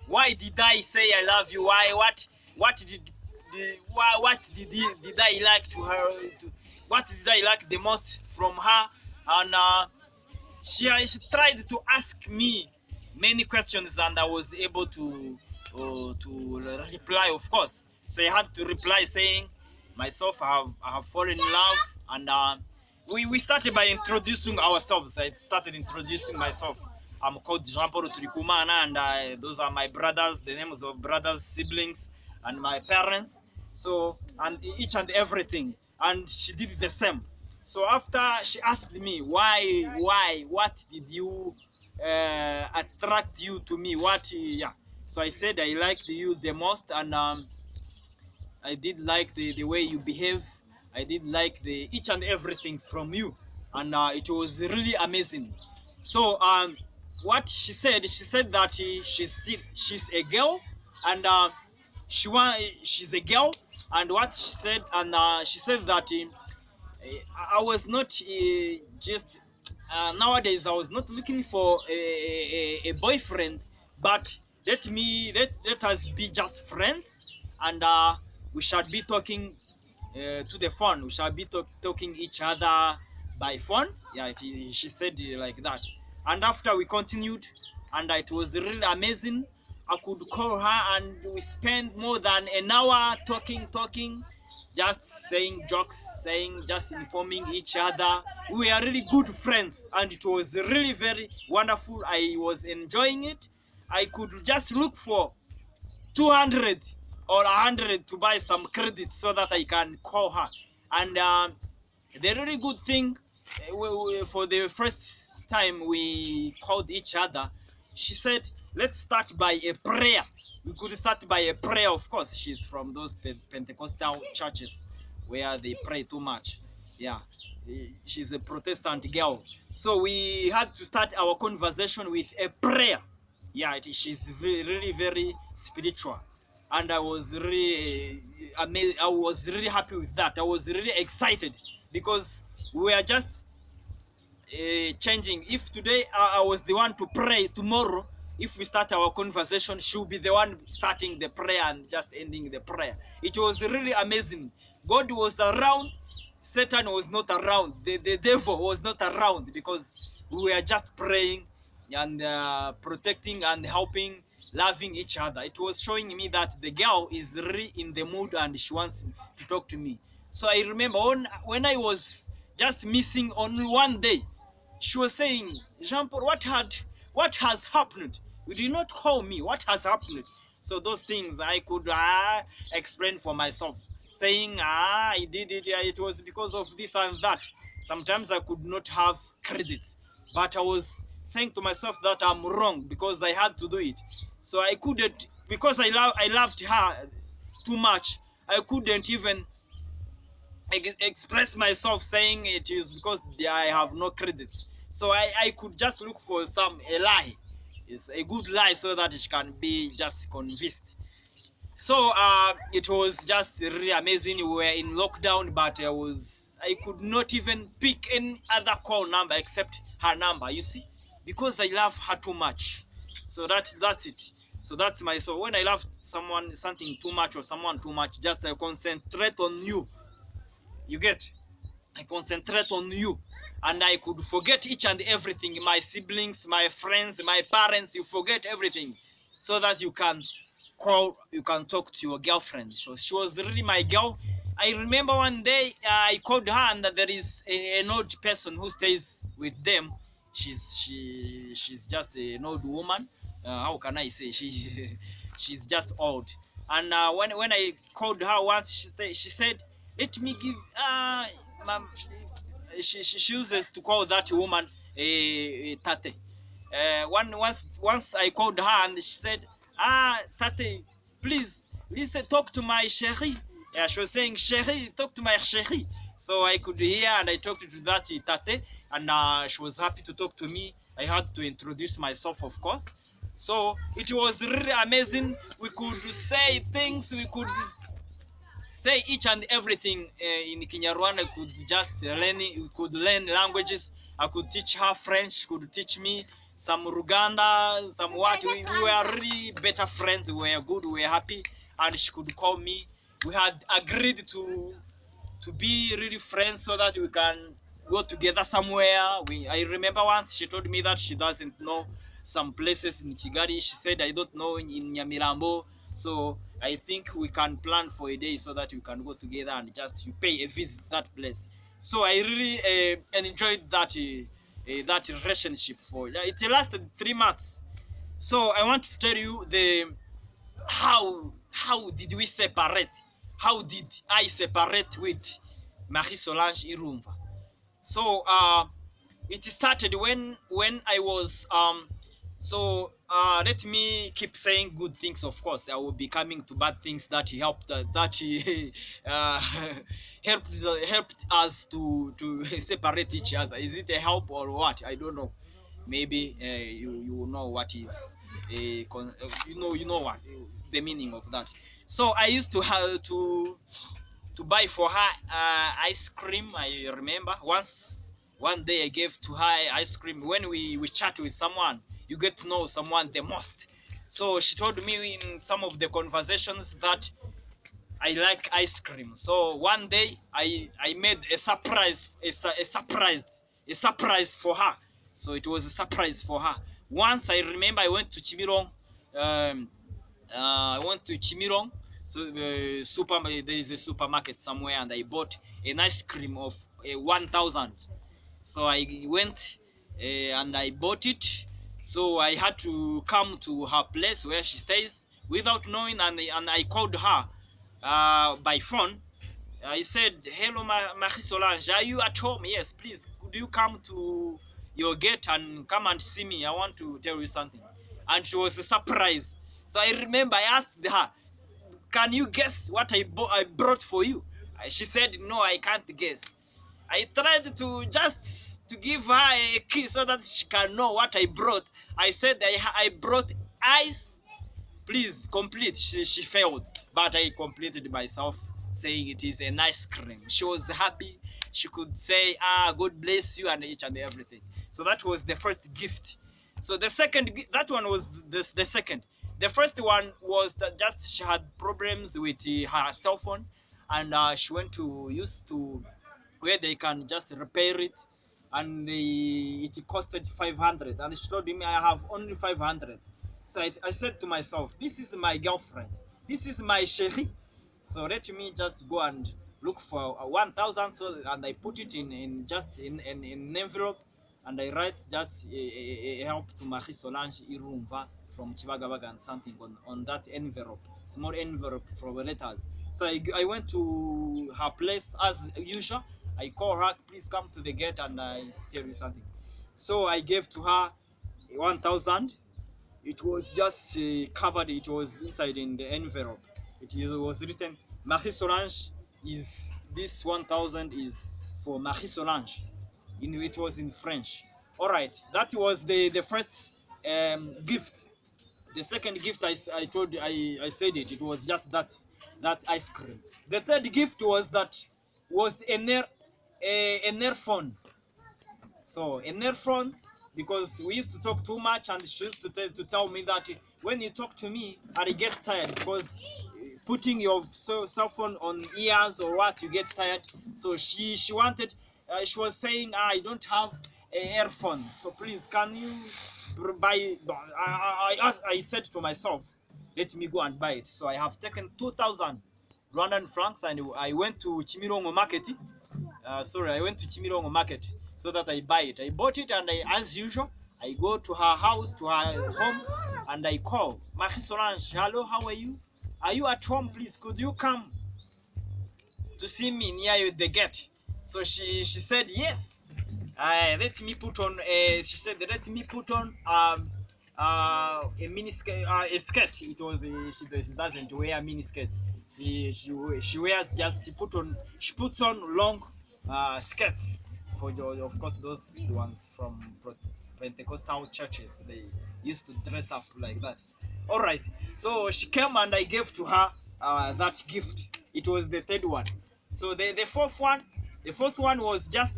Why did I say I love you? Why? What did I like to her? What did I like the most from her? And she tried to ask me many questions, and I was able to reply, of course. So I had to reply saying, myself, I have fallen in love, and we started by introducing ourselves. I started introducing myself. I'm called Jean Paul Turikumana, and those are my brothers, the names of brothers, siblings, and my parents. So, and each and everything. And she did the same. So after she asked me, what did you attract you to me? Yeah. So I said I liked you the most, and I did like the way you behave. I did like the each and everything from you, and it was really amazing. So what she said that she's a girl, and she's a girl, and what she said, and she said that I was not just nowadays. I was not looking for a boyfriend, but let us be just friends, and we shall be talking to the phone. We shall be talking each other by phone. Yeah, she said like that. And after we continued, and it was really amazing. I could call her, and we spent more than an hour talking, just saying jokes, just informing each other. We are really good friends, and it was really very wonderful. I was enjoying it. I could just look for 200 or 100 to buy some credits so that I can call her. And the really good thing, for the first time we called each other, she said, let's start by a prayer. We could start by a prayer, of course. She's from those Pentecostal churches where they pray too much. Yeah, she's a Protestant girl. So we had to start our conversation with a prayer. Yeah, she's really very spiritual, and I was really amazed. I was really happy with that. I was really excited because we were just changing. If today I was the one to pray, tomorrow if we start our conversation, she'll be the one starting the prayer and just ending the prayer. It was really amazing. God was around, Satan was not around, the devil was not around, because we were just praying and protecting and helping, loving each other. It was showing me that the girl is really in the mood and she wants to talk to me. So I remember when I was just missing on one day, she was saying, Jean Paul, what has happened? You did not call me. What has happened? So those things I could explain for myself, saying, I did it. It was because of this and that. Sometimes I could not have credits, but I was saying to myself that I'm wrong because I had to do it. So I couldn't, because I loved her too much. I couldn't even express myself saying it is because I have no credits. So I could just look for a lie. It's a good lie so that it can be just convinced. So it was just really amazing. We were in lockdown, but I could not even pick any other call number except her number, you see, because I love her too much. So that's it. So that's my soul. When I love something too much or someone too much, just I concentrate on you. You get? I concentrate on you, and I could forget each and everything, my siblings, my friends, my parents. You forget everything so that you can talk to your girlfriend. So she was really my girl. I remember one day I called her, and there is an old person who stays with them. She's just an old woman. How can I say, she's just old. And when I called her once, she said, let me give ma'am. She chooses to call that woman a tate. Once I called her, and she said, tate, please listen, talk to my chérie. Yeah, she was saying, chérie, talk to my chérie. So I could hear, and I talked to that tate, and she was happy to talk to me. I had to introduce myself, of course. So it was really amazing. We could say things, we could say each and everything in Kinyarwanda. We could learn languages. I could teach her French, she could teach me some Ruganda, some what. We were really better friends. We were good. We were happy, and she could call me. We had agreed to be really friends so that we can go together somewhere. I remember once she told me that she doesn't know some places in Kigali. She said, I don't know in Nyamirambo. So I think we can plan for a day so that we can go together and just you pay a visit that place. So I really enjoyed that relationship for it lasted 3 months. So I want to tell you the how did we separate? How did I separate with Marie Solange Irumva? So it started when I was let me keep saying good things. Of course, I will be coming to bad things that helped uh, helped us to separate each other. Is it a help or what? I don't know. Maybe you will know what is you know what the meaning of that. So I used to have to buy for her ice cream. I remember one day I gave to her ice cream. When we chat with someone, you get to know someone the most. So she told me in some of the conversations that I like ice cream. So one day I made a surprise, a surprise for her. So it was a surprise for her. Once I remember I went to Chimirong. Um, I went to Chimirong. So there is a supermarket somewhere, and I bought an ice cream of 1,000. So I went and I bought it. So I had to come to her place where she stays without knowing, and I called her by phone. I said, hello, Marie Solange, are you at home? Yes, please, could you come to your gate and come and see me? I want to tell you something. And she was a surprise. So I remember I asked her, can you guess what I brought for you? She said, no, I can't guess. I tried to just to give her a key so that she can know what I brought. I said I brought ice. Please complete. She failed, but I completed myself, saying it is a nice cream. She was happy. She could say, God bless you, and each and everything. So that was the first gift. So the second, that one was the second. The first one was that just she had problems with her cell phone, and she went to used to where they can just repair it, and it costed 500, and she told me I have only 500. So I said to myself, this is my girlfriend, this is my chérie, so let me just go and look for 1,000. So and I put it in just in an envelope, and I write just a help to Marie Solange Irumva from Chibagabaga and something on that envelope, small envelope for the letters. So I went to her place as usual. I call her, please come to the gate and I tell you something. So I gave to her 1,000. It was just covered, it was inside in the envelope. Was written, Marie Solange is, this 1,000 is for Marie Solange. It was in French. All right, that was the first gift. The second gift I said it was just that ice cream. The third gift was a earphone. So an earphone, because we used to talk too much, and she used to tell me that when you talk to me, I get tired, because putting your cell phone on ears or what, you get tired. So she wanted, she was saying, I don't have an earphone, so please can you buy. I said to myself, let me go and buy it. So I have taken 2,000 Rwandan francs, and I went to Chimirongo market. I went to Chimirongo market so that I buy it. I bought it, and as usual, I go to her house, to her home, and I call, Marie Solange, hello, how are you? Are you at home? Please, could you come to see me near the gate? So she said yes. Let me put on. She said, let me put on a mini skirt, a skirt. It was she doesn't wear mini skirts. She wears just she puts on long skirts for of course those ones from Pentecostal churches. They used to dress up like that. All right. So she came, and I gave to her that gift. It was the third one. So the fourth one was just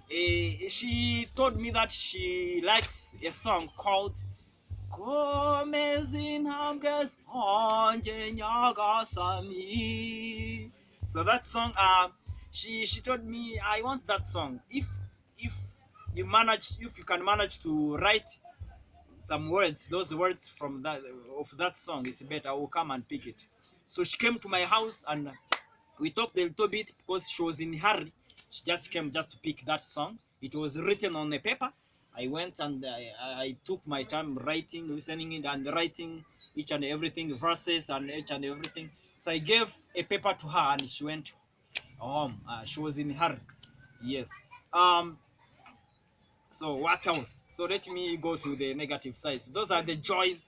She told me that she likes a song called Komezinhamges onje nyagasami. So that song, she told me I want that song. If if you can manage to write some words, those words from that song is better, I will come and pick it. So she came to my house and we talked a little bit because she was in a hurry. She just came just to pick that song. It was written on a paper. I went and I took my time writing, listening it, and writing each and everything, verses and each and everything. So I gave a paper to her and she went home. She was in a hurry. Yes. So what else? So let me go to the negative sides. Those are the joys,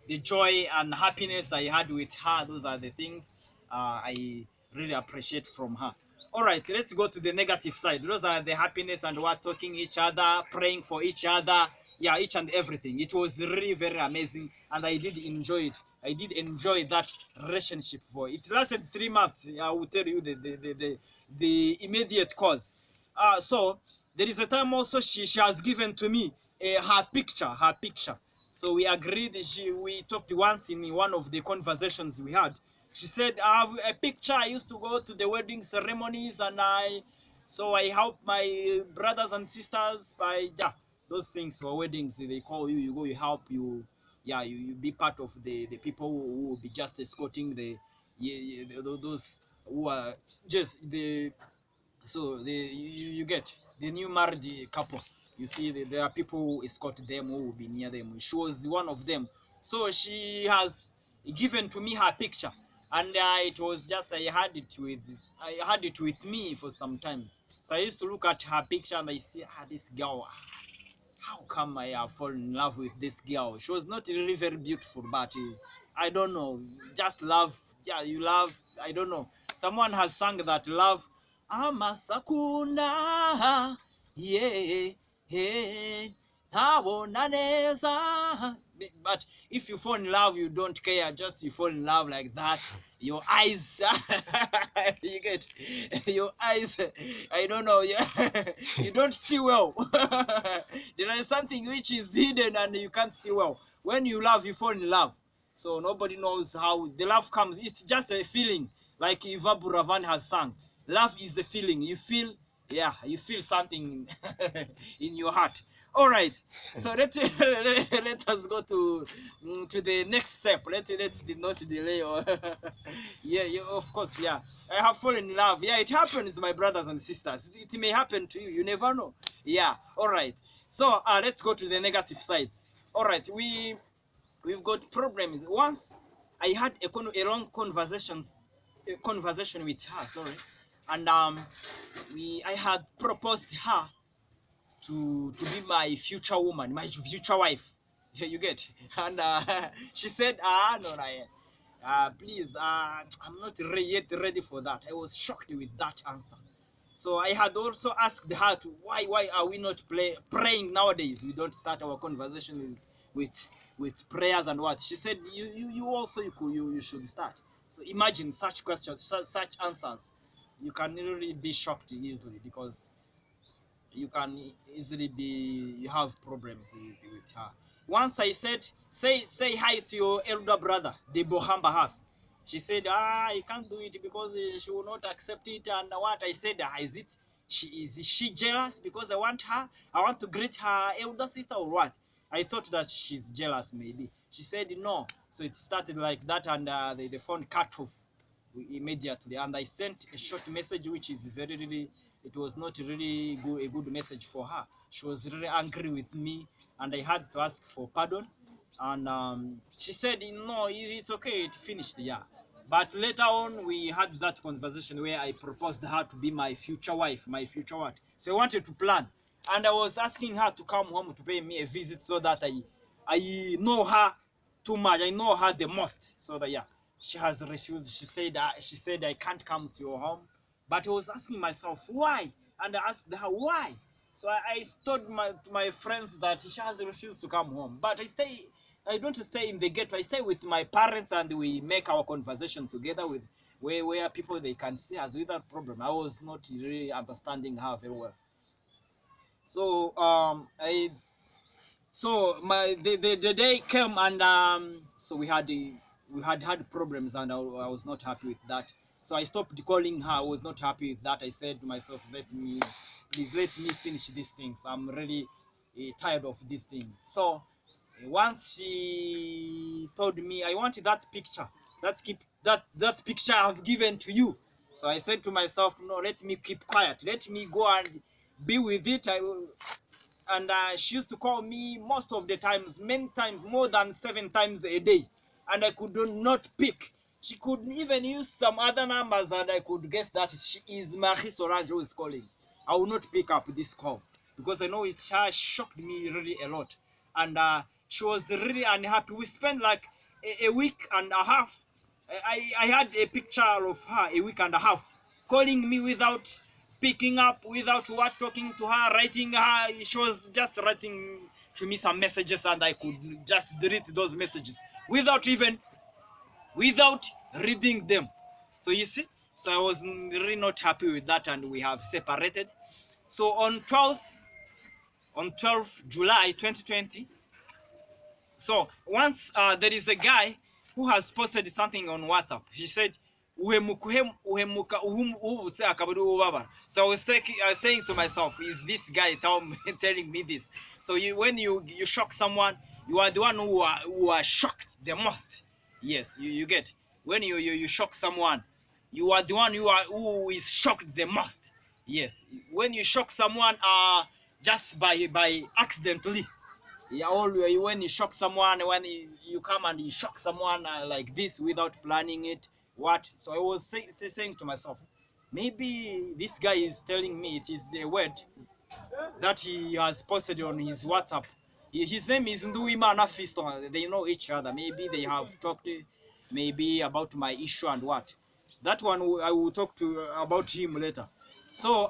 the joy and happiness I had with her. Those are the things I really appreciate from her. All right, let's go to the negative side. Those are the happiness and we're talking each other, praying for each other. Yeah, each and everything. It was really very amazing, and I did enjoy it. I did enjoy that relationship for it lasted 3 months. I will tell you the immediate cause. So there is a time also she has given to me her picture. So we agreed. We talked once in one of the conversations we had. She said, I have a picture. I used to go to the wedding ceremonies and I help my brothers and sisters by, yeah, those things for weddings. They call you, you go, you help, you be part of the people who will be just escorting those who are just you get the new married couple. You see, there are people who escort them, who will be near them. She was one of them. So she has given to me her picture, and it was just I had it with me for some time. So I used to look at her picture and I see, this girl, how come I have fallen in love with this girl? She was not really very beautiful, but I don't know, just love. Yeah, you love. I don't know. Someone has sung that love. Amasakuna, yeah, hey, but if you fall in love, you don't care. Just you fall in love like that. Your eyes, you get your eyes. I don't know. You don't see well. There is something which is hidden and you can't see well. When you love, you fall in love. So nobody knows how the love comes. It's just a feeling, like Iva Buravan has sung. Love is a feeling. You feel, yeah, you feel something in your heart. All right. So let us go to the next step. Let's not delay. Yeah, of course, yeah. I have fallen in love. Yeah, it happens, my brothers and sisters. It may happen to you. You never know. Yeah. All right. So let's go to the negative sides. All right. We've got problems. Once I had a long conversation with her. Sorry, and I had proposed her to be my future woman, my future wife. You get? And she said, no, no, please, I'm not yet ready for that. I was shocked with that answer. So I had also asked her to why are we not praying nowadays? We don't start our conversation with prayers and what. She said you also you should start. So imagine such questions, such answers. You can really be shocked easily because you can easily be you have problems with her. Once I said, say hi to your elder brother, the Bohamba half. She said, I can't do it because she will not accept it. And what I said, is she jealous because I want to greet her elder sister or what? I thought that she's jealous maybe. She said no. So it started like that, and the phone cut off immediately. And I sent a short message, which is very really, it was not really a good message for her. She was really angry with me, and I had to ask for pardon. And she said, no, it's okay, it finished, yeah. But later on, we had that conversation where I proposed her to be my future wife, my future what. So I wanted to plan. And I was asking her to come home to pay me a visit so that I know her too much. I know her the most. So that, yeah, she has refused. She said I can't come to your home. But I was asking myself why, and I asked her why. So I told my friends that she has refused to come home. But I don't stay in the ghetto. I stay with my parents, and we make our conversation together with where people they can see us without problem. I was not really understanding her very well. So I so the day came, and so we had problems, and I was not happy with that. So I stopped calling her. I was not happy with that. I said to myself, please let me finish these things. I'm really tired of this thing. So once she told me, I want that picture, that picture I've given to you. So I said to myself, no, let me keep quiet. Let me go and be with it. And she used to call me most of the times, many times, more than 7 times a day, and I could not pick. She could even use some other numbers, and I could guess that she is Marie Solange who is calling. I will not pick up this call because I know it shocked me really a lot, and she was really unhappy. We spent like a week and a half. I had a picture of her a week and a half calling me without picking up, without talking to her, writing her. She was just writing to me some messages, and I could just delete those messages without reading them. So you see, so I was really not happy with that, and we have separated. So on 12th July 2020, so once there is a guy who has posted something on WhatsApp. He said, uhemuka uhubutse akabari ubabara. So I was saying to myself, is this guy telling me this? So when you shock someone, you are the one who are shocked the most. Yes, you get. When you shock someone, you are the one who is shocked the most. Yes, when you shock someone just by accidentally. Yeah, always when you shock someone, when you come and you shock someone like this without planning it, what? So I was saying to myself, maybe this guy is telling me it is a word that he has posted on his WhatsApp. His name is Nduimana Fiston. They know each other. Maybe they have talked maybe about my issue and what. That one I will talk to about him later. So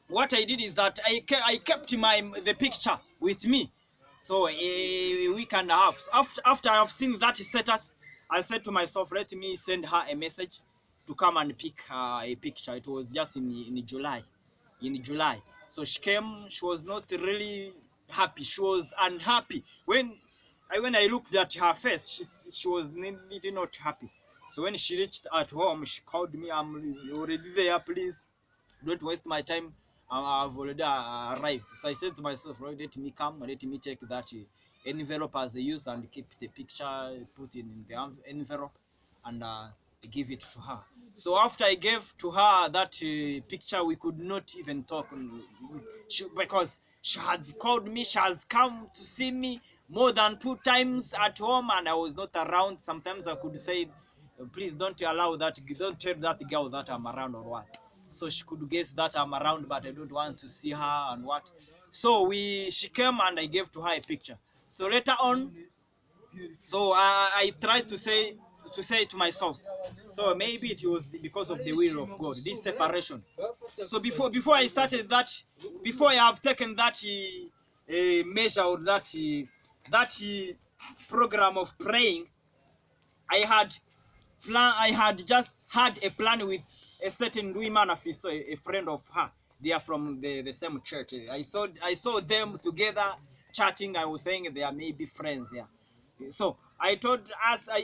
what I did is that I kept the picture with me. So a week and a half. So after I've seen that status, I said to myself, let me send her a message to come and pick a picture. It was just in July. In July. So she came. She was not really happy. She was unhappy. When I looked at her face, she was really not happy. So when she reached at home, she called me. I'm already there. Please don't waste my time. I've already arrived. So I said to myself, right, let me come, let me take that envelope as a use and keep the picture, put it in the envelope, and give it to her. So after I gave to her that picture, we could not even talk because she had called me. She has come to see me more than 2 times at home, and I was not around. Sometimes I could say, please don't tell that girl that I'm around or what. So she could guess that I'm around, but I don't want to see her and what. So she came and I gave to her a picture. So later on, so I tried to say to myself, so maybe it was because of the will of God, this separation. So before I started that, before I have taken that measure or that program of praying, I had just had a plan with a certain woman, a friend of her. They are from the same church. I saw them together chatting. I was saying they are maybe friends there. So I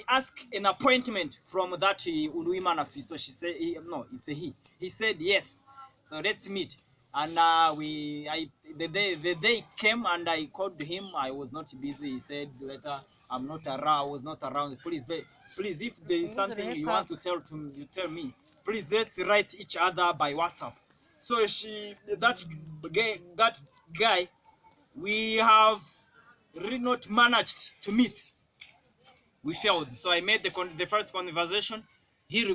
asked an appointment from that woman. She said no, it's a he. He said yes. So let's meet. And the day came and I called him. I was not busy. He said later, I'm not around. I was not around. Please, if there is something you want to you tell me. Please, let's write each other by WhatsApp. So that guy, we have really not managed to meet. We failed. So I made the first conversation. He